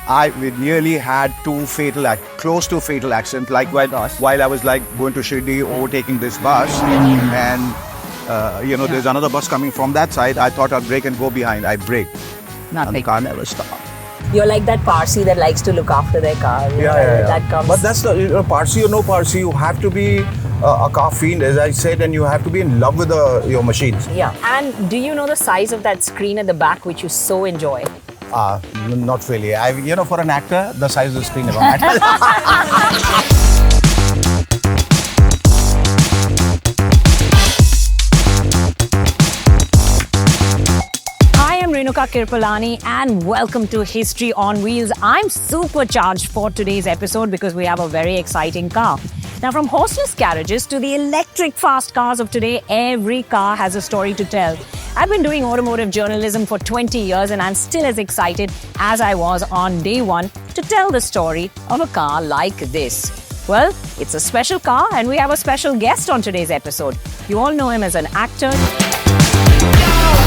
We nearly had close to fatal accident. Like while I was like going to Shirdi, overtaking this bus, and there's another bus coming from that side. I thought I'd brake and go behind. I braked. And the car never stopped. You're like that Parsi that likes to look after their car. Yeah. That comes. But that's the Parsi or no Parsi, you have to be a car fiend, as I said, and you have to be in love with your machines. Yeah. And do you know the size of that screen at the back, which you so enjoy? Not really. For an actor, the size of the screen never matters. Renuka Kirpalani, and welcome to History on Wheels. I'm supercharged for today's episode because we have a very exciting car. Now, from horseless carriages to the electric fast cars of today, every car has a story to tell. I've been doing automotive journalism for 20 years and I'm still as excited as I was on day one to tell the story of a car like this. Well, it's a special car and we have a special guest on today's episode. You all know him as an actor.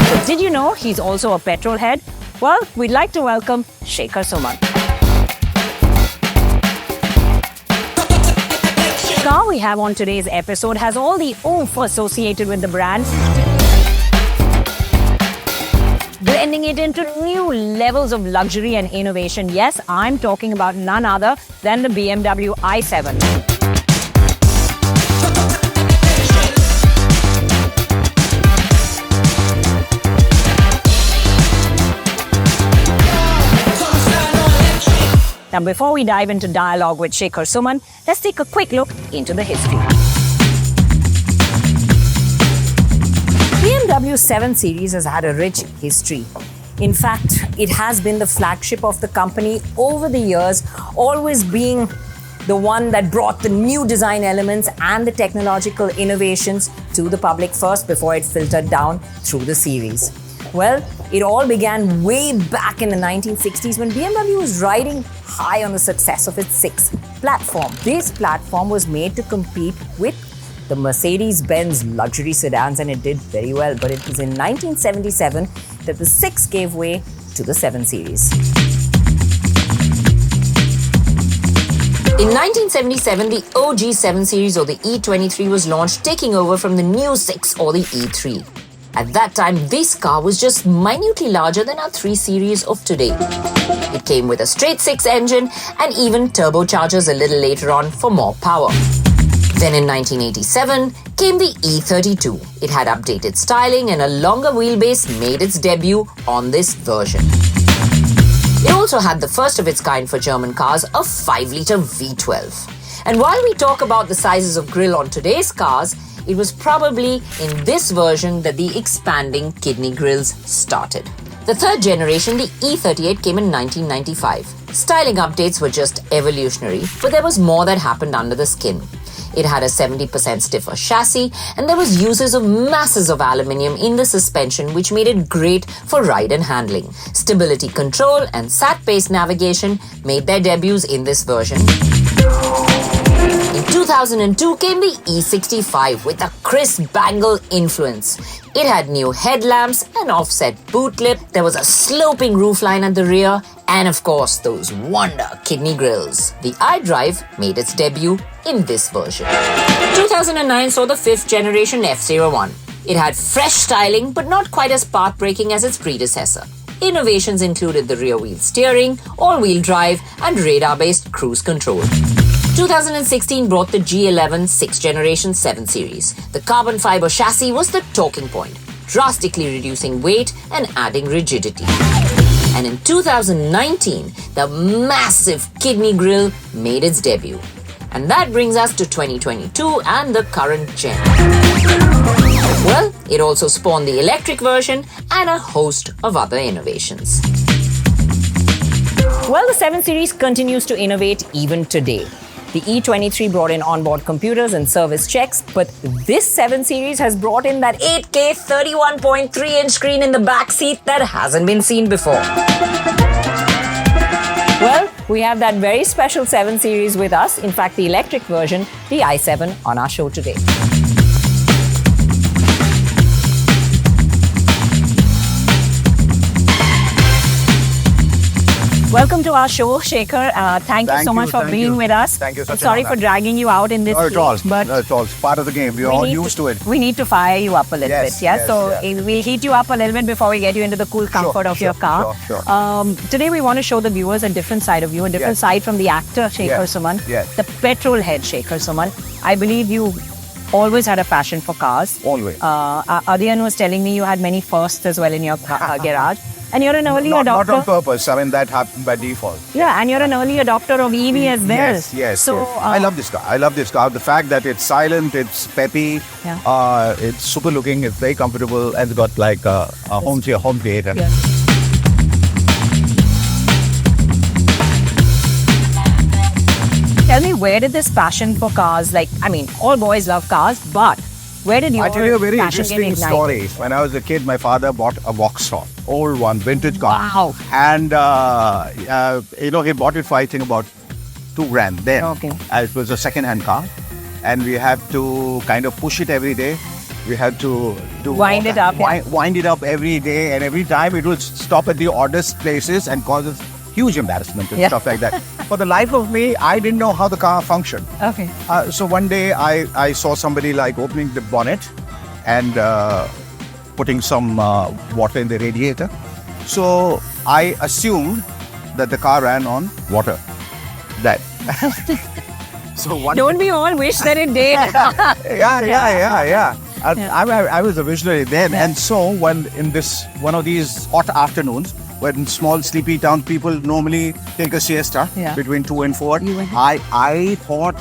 But did you know he's also a petrol head? Well, we'd like to welcome Shekhar Suman. The car we have on today's episode has all the oomph associated with the brand, blending it into new levels of luxury and innovation. Yes, I'm talking about none other than the BMW i7. Now, before we dive into dialogue with Shekhar Suman, let's take a quick look into the history. BMW 7 Series has had a rich history. In fact, it has been the flagship of the company over the years, always being the one that brought the new design elements and the technological innovations to the public first before it filtered down through the series. Well, it all began way back in the 1960s when BMW was riding high on the success of its 6 platform. This platform was made to compete with the Mercedes-Benz luxury sedans and it did very well. But it was in 1977 that the 6 gave way to the 7 Series. In 1977, the OG 7 Series or the E23 was launched, taking over from the new 6 or the E3. At that time, this car was just minutely larger than our 3 Series of today. It came with a straight 6 engine and even turbochargers a little later on for more power. Then in 1987 came the E32. It had updated styling and a longer wheelbase made its debut on this version. It also had the first of its kind for German cars, a 5-litre V12. And while we talk about the sizes of grille on today's cars, it was probably in this version that the expanding kidney grills started. The third generation, the E38, came in 1995. Styling updates were just evolutionary, but there was more that happened under the skin. It had a 70% stiffer chassis, and there was uses of masses of aluminium in the suspension, which made it great for ride and handling. Stability control and sat-based navigation made their debuts in this version. In 2002 came the E65 with a crisp bangle influence. It had new headlamps, an offset boot lip, there was a sloping roofline at the rear, and of course those wonder kidney grills. The iDrive made its debut in this version. 2009 saw the 5th generation F01. It had fresh styling but not quite as path-breaking as its predecessor. Innovations included the rear-wheel steering, all-wheel drive, and radar-based cruise control. 2016 brought the G11 6th generation 7 Series. The carbon fiber chassis was the talking point, drastically reducing weight and adding rigidity. And in 2019, the massive kidney grille made its debut. And that brings us to 2022 and the current gen. Well, it also spawned the electric version and a host of other innovations. Well, the 7 Series continues to innovate even today. The E23 brought in onboard computers and service checks, but this 7 Series has brought in that 8K 31.3-inch screen in the back seat that hasn't been seen before. Well, we have that very special 7 Series with us, in fact the electric version, the i7, on our show today. Welcome to our show, Shekhar. Thank you so much for being with us. Thank you. I'm sorry for dragging you out in this Not at all. heat, but Not at all. It's part of the game. We're all used to it. We need to fire you up a little bit. Yeah. We'll heat you up a little bit before we get you into the cool comfort of your car. Sure. Today we want to show the viewers a different side of you, a different side from the actor Shekhar Suman, the petrol head Shekhar Suman. I believe you always had a passion for cars. Always. Adhiyan was telling me you had many firsts as well in your garage. And you're an early adopter. Not on purpose. I mean, that happened by default. Yeah, and you're an early adopter of EV as well. Yes. So I love this car. The fact that it's silent, it's peppy, it's super looking, it's very comfortable, and it's got like a home theater. Yeah. Tell me, where did this passion for cars, all boys love cars, but where did your I tell you a very passion get interesting ignited? story. When I was a kid, my father bought a Vauxhall, old one, vintage car. Wow. And, he bought it for, I think, about $2,000 then. Okay. It was a second-hand car. And we had to kind of push it every day. We had to Wind it up, wind it up every day. And every time it would stop at the oddest places and cause us huge embarrassment and stuff like that. For the life of me, I didn't know how the car functioned. Okay. So one day I saw somebody like opening the bonnet and putting some water in the radiator. So I assumed that the car ran on water. Don't we all wish that it did? Yeah. I was a visionary then. And so when in one of these hot afternoons, when small sleepy town people normally take a siesta between 2 and 4, I thought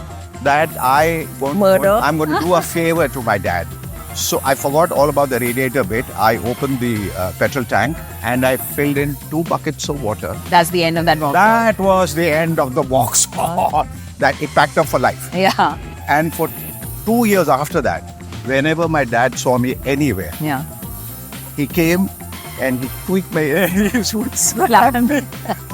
that I'm going to do a favor to my dad. So I forgot all about the radiator bit. I opened the petrol tank and I filled in 2 buckets of water. That's the end of that Vauxhall. That was the end of the Vauxhall. That it packed up for life. Yeah. And for 2 years after that, whenever my dad saw me anywhere, he came and he tweaked my ear. He would slap me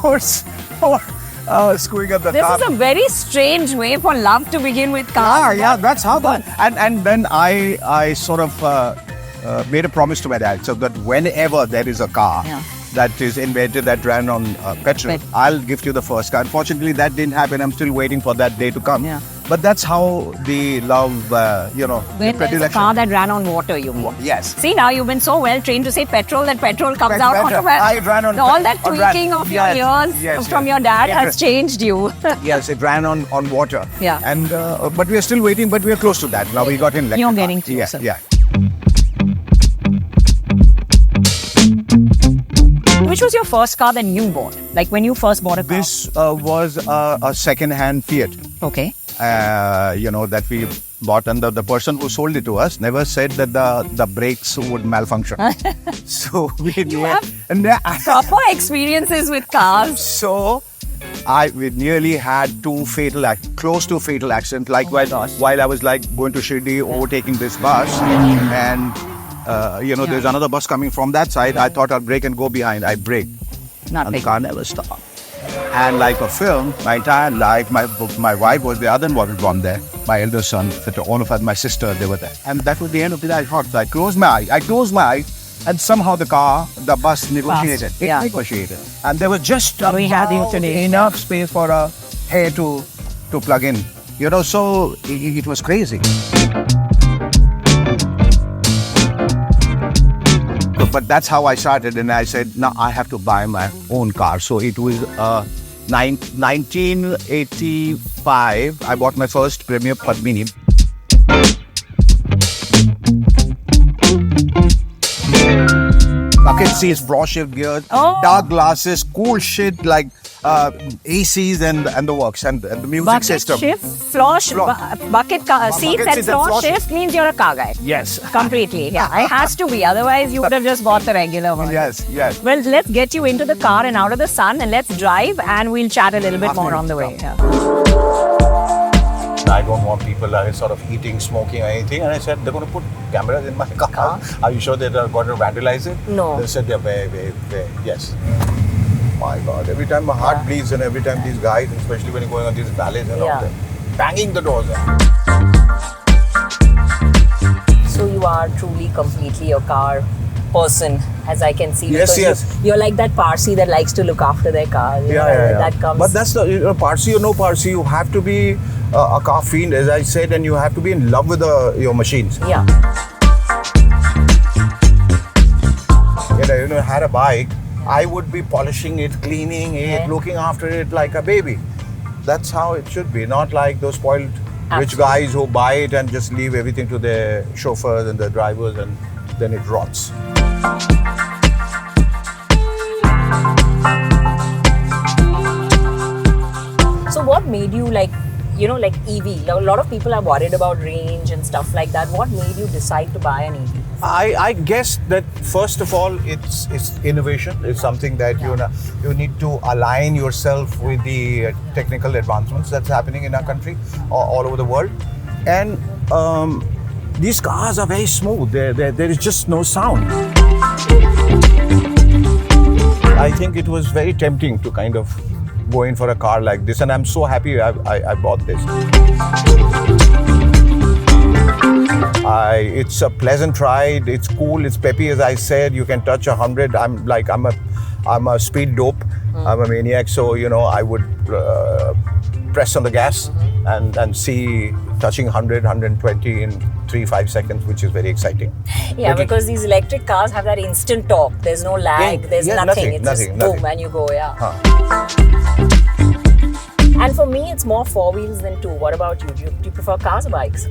or screwing up the car. This is a very strange way for love to begin with cars. Yeah, that's how that. And then I sort of made a promise to my dad, so that whenever there is a car that is invented that ran on petrol, I'll gift you the first car. Unfortunately, that didn't happen. I'm still waiting for that day to come. Yeah. But that's how the love, When there's a car that ran on water, you mean? Yes. See, now you've been so well trained to say petrol that petrol comes out automatically. I ran on all that tweaking of your ears from your dad has changed you. Yes, it ran on water. Yeah. And but we are still waiting, but we are close to that. Now we got in electric. You're getting closer. Yeah. Which was your first car that you bought? Like when you first bought a car? This was a second-hand Fiat. Okay. That we bought, and the person who sold it to us never said that the brakes would malfunction. So we have proper experiences with cars. So we nearly had close to fatal accidents. Like while I was going to Shirdi, overtaking this bus, and there's another bus coming from that side. I thought I'd brake and go behind. I braked, and the car never stopped. And like a film, my entire life, my wife was the other one there. My elder son, all of us, my sister, they were there. And that was the end of the day. I thought, I closed my eyes, and somehow the bus negotiated. It negotiated. And there was just enough space for a hair to plug in. So it was crazy. But that's how I started, and I said, now I have to buy my own car. So it was 1985. I bought my first Premier Padmini. Bucket seats, broad shift gears, dark glasses, cool shit like ACs and the works and the music system. Bucket shift, bucket seats and floor shift means you're a car guy. Yes. Completely. Yeah, it has to be. Otherwise, you would have just bought the regular one. Yes. Well, let's get you into the car and out of the sun, and let's drive, and we'll chat a little bit more on the way. Yeah. I don't want people sort of eating, smoking or anything. And I said, they're going to put cameras in my car. Are you sure they're going to vandalize it? No. They said, yes. My God, every time my heart bleeds, and every time these guys, especially when you're going on these valleys and all that, banging the doors. So you are truly, completely a car person, as I can see. Yes, because yes. You're like that Parsi that likes to look after their car. That comes. But that's the Parsi or no Parsi, you have to be a car fiend, as I said, and you have to be in love with your machines. Yeah. Had a bike, I would be polishing it, cleaning it, looking after it like a baby. That's how it should be, not like those spoiled rich guys who buy it and just leave everything to their chauffeurs and the drivers, and then it rots. So what made you like EV? A lot of people are worried about range and stuff like that. What made you decide to buy an EV? I guess that first of all, it's innovation. It's something that you need to align yourself with the technical advancements that's happening in our country, all over the world. And these cars are very smooth. There is just no sound. I think it was very tempting to kind of go in for a car like this, and I'm so happy I bought this. It's a pleasant ride. It's cool. It's peppy, as I said. You can touch 100. I'm a speed dope. I'm a maniac. So I would press on the gas and see touching 100, 120 in 3-5 seconds, which is very exciting. Yeah, because these electric cars have that instant torque. There's no lag. There's nothing. It's just boom and you go. And for me, it's more 4 wheels than 2. What about you? Do you prefer cars or bikes?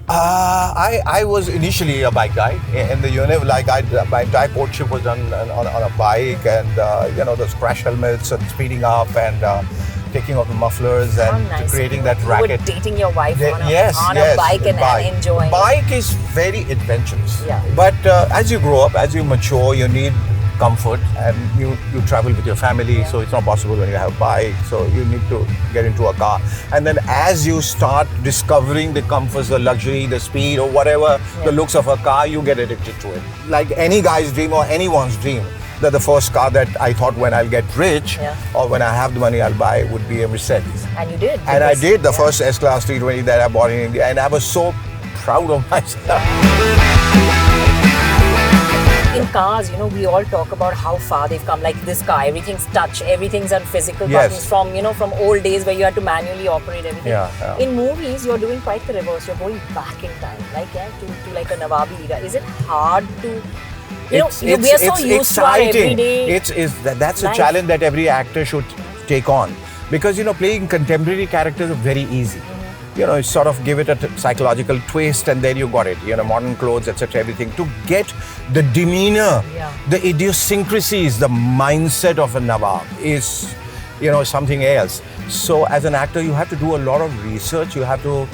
I was initially a bike guy. In the my entire courtship was done on a bike, and those crash helmets and speeding up and taking off the mufflers and creating that racket. You were dating your wife on a bike and enjoying. Bike is very adventurous. Yeah. But as you grow up, as you mature, you need comfort, and you travel with your family, so it's not possible when you have a bike, so you need to get into a car. And then as you start discovering the comforts, the luxury, the speed, or whatever, the looks of a car, you get addicted to it. Like any guy's dream or anyone's dream, that the first car that I thought when I'll get rich or when I have the money I'll buy would be a Mercedes. And you did. And I did, the first S-Class 320 that I bought in India, and I was so proud of myself. In cars, we all talk about how far they've come. Like this car, everything's touch, everything's on physical buttons from old days where you had to manually operate everything. Yeah. In movies, you're doing quite the reverse. You're going back in time, to like a Nawabi era. Is it hard to? We are so used to our everyday. That's a challenge that every actor should take on, because playing contemporary characters is very easy. Sort of give it a psychological twist, and then you got it. Modern clothes, etc. Everything to get the demeanor, the idiosyncrasies, the mindset of a Nawab is, something else. So as an actor, you have to do a lot of research. You have to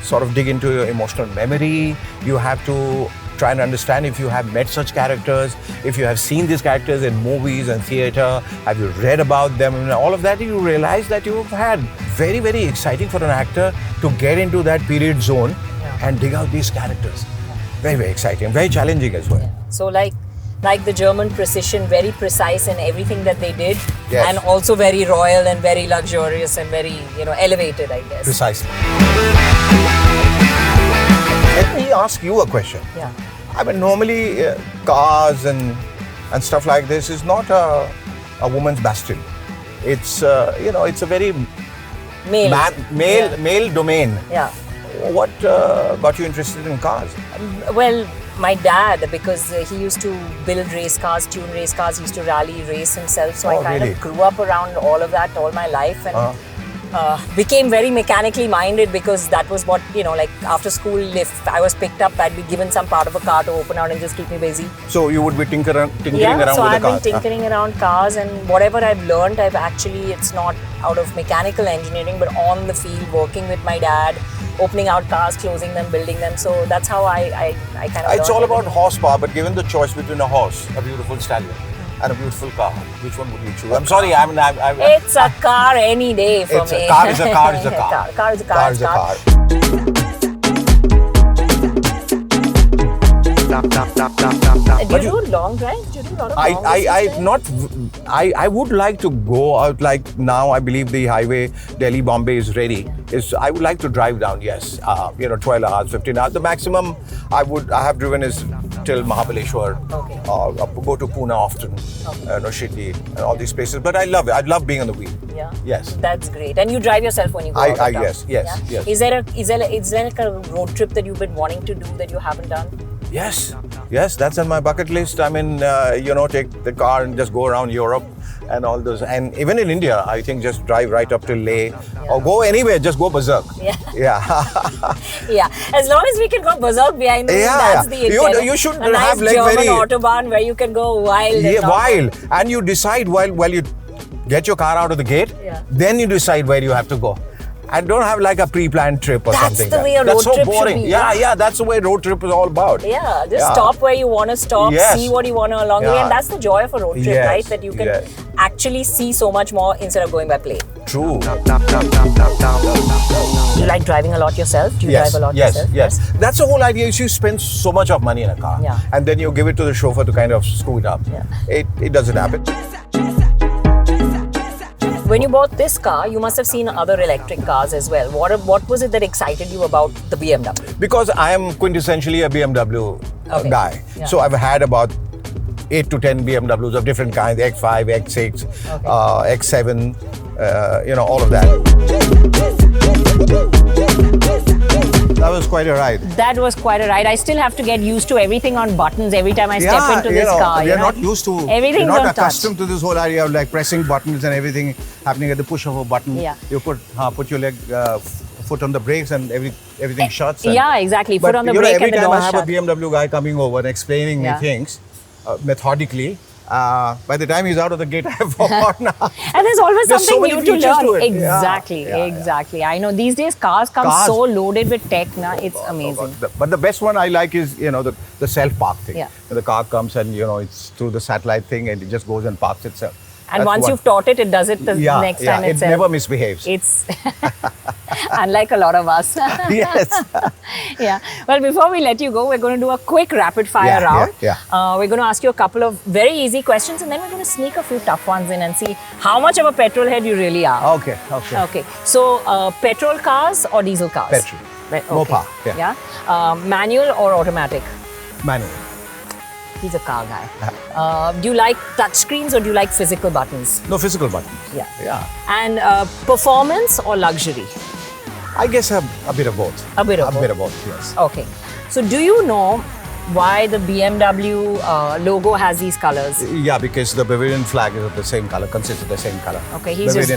sort of dig into your emotional memory. You have to try and understand if you have met such characters, if you have seen these characters in movies and theatre, have you read about them, and all of that, you realize that you've had very, very exciting for an actor to get into that period zone and dig out these characters. Very, very exciting, very challenging as well. Yeah. So like the German precision, very precise in everything that they did, and also very royal and very luxurious and very, elevated, I guess. Precisely. Let me ask you a question. Yeah. I mean, normally cars and stuff like this is not a woman's bastion. It's it's a very male domain. Yeah. What got you interested in cars? Well, my dad, because he used to build race cars, tune race cars, he used to rally race himself. So I kind of grew up around all of that all my life, and became very mechanically minded, because that was what, like after school, if I was picked up, I'd be given some part of a car to open out and just keep me busy. So you would be tinkering around with the car? Yeah, so I've been tinkering around cars, and whatever I've learned, it's not out of mechanical engineering, but on the field, working with my dad, opening out cars, closing them, building them. So that's how I kind of It's all about horsepower, but given the choice between a horse, a beautiful stallion, and a beautiful car, which one would you choose? I'm sorry, it's a car any day for me. Car is a car is a car. Car is a car. Car is a car. Do you do long drives? Do you do a lot of long distances? I would like to go out, like now I believe the highway Delhi-Bombay is ready. I would like to drive down, yes. 12 hours, 15 hours. The maximum I have driven is till Mahabaleshwar. Okay. Go to Pune often, Shirdi, and all these places. But I love it. I love being on the wheel. Yeah. Yes. That's great. And you drive yourself when you go out of town? Yes. Yeah? Is there like a road trip that you've been wanting to do that you haven't done? Yes, that's on my bucket list. I mean, take the car and just go around Europe and all those. And even in India, I think just drive right up to Leh or go anywhere, just go berserk. Yeah. Yeah. Yeah. As long as we can go berserk behind the wheel, that's the intent. You should a nice have like German very autobahn where you can go wild. Yeah, wild. And you decide while you get your car out of the gate, then you decide where you have to go. And don't have like a pre-planned trip or something. That's the way a road trip boring. should be. Yeah, that's the way road trip is all about. Yeah, just stop where you want to stop, see what you want to along the way, and that's the joy of a road trip, right? That you can actually see so much more instead of going by plane. True. Do you like driving a lot yourself? Do you drive a lot yourself? Yes. That's the whole idea. Is you spend so much of money in a car, and then you give it to the chauffeur to kind of screw it up. Yeah. It doesn't happen. When you bought this car, you must have seen other electric cars as well. What was it that excited you about the BMW? Because I am quintessentially a BMW guy. Yeah. So I've had about 8 to 10 BMWs of different kinds, X5, X6, X7, all of that. That was quite a ride. That was quite a ride. I still have to get used to everything on buttons every time I step into this car. We're not used to, everything's we're not on accustomed to this whole idea of like pressing buttons and everything happening at the push of a button. Yeah. You put your leg, foot on the brakes and everything shuts. Yeah, exactly. Foot on the brake and the door shut. Every time I have a BMW guy coming over and explaining me things methodically, by the time he's out of the gate, I've forgotten. And there's always something new to learn. Exactly. Exactly. I know these days cars come so loaded with tech, it's amazing. But the best one I like is, the self-park thing. Yeah. The car comes and, it's through the satellite thing and it just goes and parks itself. And once you've taught it, it does it the next time itself. It never misbehaves. It's unlike a lot of us. Yes. Yeah. Well, before we let you go, we're going to do a quick rapid fire round. We're going to ask you a couple of very easy questions and then we're going to sneak a few tough ones in and see how much of a petrol head you really are. Okay. So, petrol cars or diesel cars? Petrol. More power. Yeah. Manual or automatic? Manual. He's a car guy. Do you like touch screens or do you like physical buttons? No, physical buttons. Yeah. And performance or luxury? I guess a bit of both. A bit of both, yes. Okay. So do you know why the BMW logo has these colors? Yeah, because the Bavarian flag is of the same color, consists of the same color. Okay, he's just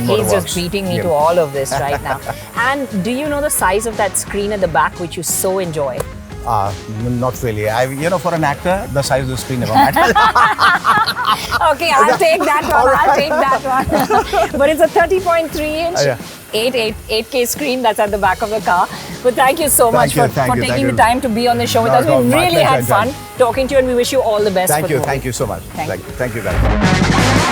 beating me to all of this right now. And do you know the size of that screen at the back which you so enjoy? Not really. For an actor, the size of the screen never matters. Okay, I'll take that one. But it's a 30.3-inch 8K screen that's at the back of the car. But thank you so much for taking the time to be on the show with us. We really had fun talking to you and we wish you all the best. Thank you so much. Thank you guys.